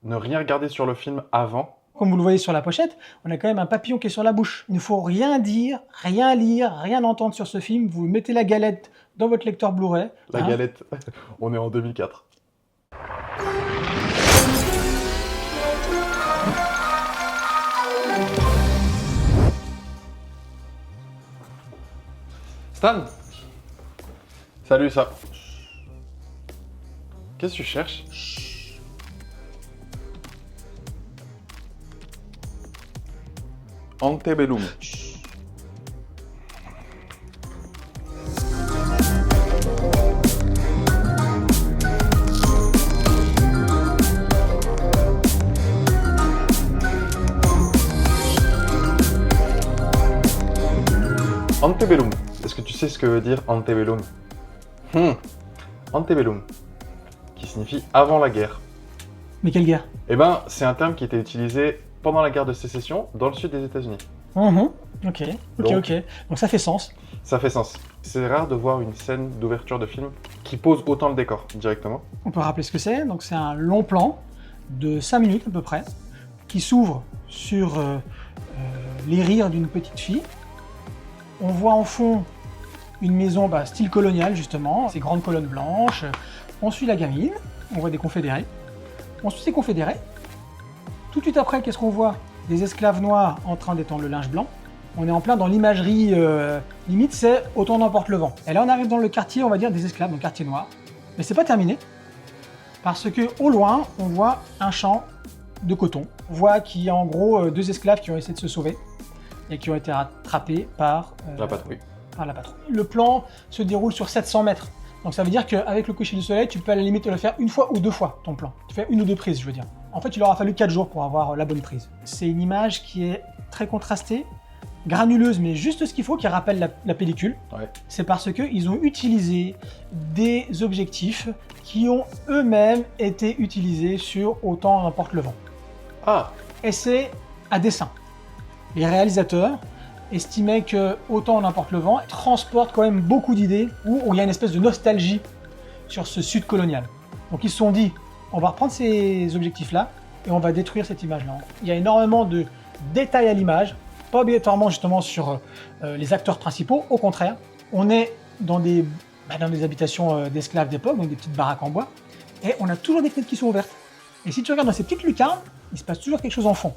ne rien regarder sur le film avant. Comme vous le voyez sur la pochette, on a quand même un papillon qui est sur la bouche. Il ne faut rien dire, rien lire, rien entendre sur ce film. Vous mettez la galette dans votre lecteur Blu-ray. La galette, on est en 2004. Stan! Salut, ça. Qu'est-ce que tu cherches? Antebellum. Antebellum. Est-ce que tu sais ce que veut dire antebellum? Antebellum, qui signifie avant la guerre. Mais quelle guerre? Eh ben, c'est un terme qui était utilisé pendant la guerre de sécession dans le sud des États-Unis. Ok. Donc ça fait sens. Ça fait sens. C'est rare de voir une scène d'ouverture de film qui pose autant le décor directement. On peut rappeler ce que c'est. Donc c'est un long plan de 5 minutes à peu près, qui s'ouvre sur les rires d'une petite fille. On voit en fond une maison style colonial justement, ces grandes colonnes blanches. On suit la gamine, on voit des confédérés. On suit ces confédérés. Tout de suite après, qu'est-ce qu'on voit? Des esclaves noirs en train d'étendre le linge blanc. On est en plein dans l'imagerie limite, c'est autant n'emporte le vent. Et là, on arrive dans le quartier, on va dire, des esclaves, dans le quartier noir. Mais c'est pas terminé, parce que au loin, on voit un champ de coton. On voit qu'il y a en gros 2 esclaves qui ont essayé de se sauver et qui ont été rattrapés par La patrouille. Le plan se déroule sur 700 mètres. Donc ça veut dire qu'avec le coucher du soleil, tu peux à la limite le faire 1 fois ou 2 fois, ton plan. Tu fais 1 ou 2 prises, je veux dire. En fait, il aura fallu 4 jours pour avoir la bonne prise. C'est une image qui est très contrastée, granuleuse, mais juste ce qu'il faut, qui rappelle la pellicule. Ouais. C'est parce qu'ils ont utilisé des objectifs qui ont eux-mêmes été utilisés sur Autant n'emporte le vent. Ah! Et c'est à dessein. Les réalisateurs estimaient que Autant n'emporte le vent transporte quand même beaucoup d'idées où il y a une espèce de nostalgie sur ce sud colonial. Donc ils se sont dit, on va reprendre ces objectifs-là et on va détruire cette image-là. Il y a énormément de détails à l'image, pas obligatoirement justement sur les acteurs principaux, au contraire. On est dans des habitations d'esclaves d'époque, donc des petites baraques en bois, et on a toujours des fenêtres qui sont ouvertes. Et si tu regardes dans ces petites lucarnes, il se passe toujours quelque chose en fond.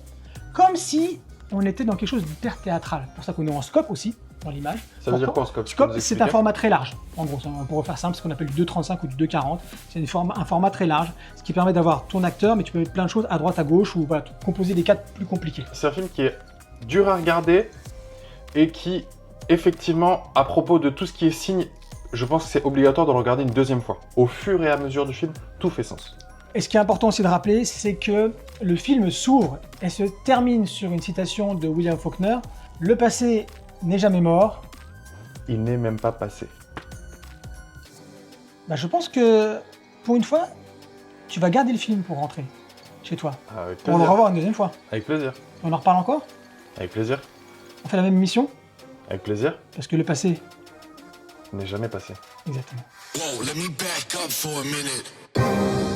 Comme si on était dans quelque chose d'hyper théâtral. C'est pour ça qu'on est en scope aussi, dans l'image. Ça veut dire quoi en scope? Scope, c'est un format très large. En gros, pour refaire simple, c'est ce qu'on appelle du 2.35 ou du 2.40. C'est un format très large, ce qui permet d'avoir ton acteur, mais tu peux mettre plein de choses à droite, à gauche, ou voilà, composer des cadres plus compliqués. C'est un film qui est dur à regarder et qui, effectivement, à propos de tout ce qui est signe, je pense que c'est obligatoire de le regarder une 2e fois. Au fur et à mesure du film, tout fait sens. Et ce qui est important aussi de rappeler, c'est que le film s'ouvre et se termine sur une citation de William Faulkner. Le passé n'est jamais mort. Il n'est même pas passé. Je pense que, pour une fois, tu vas garder le film pour rentrer chez toi. Avec Pour le plaisir. revoir une 2e fois. Avec plaisir. On en reparle encore? Avec plaisir. On fait la même mission? Avec plaisir. Parce que le passé... N'est jamais passé. Exactement. Whoa, let me back up for a minute.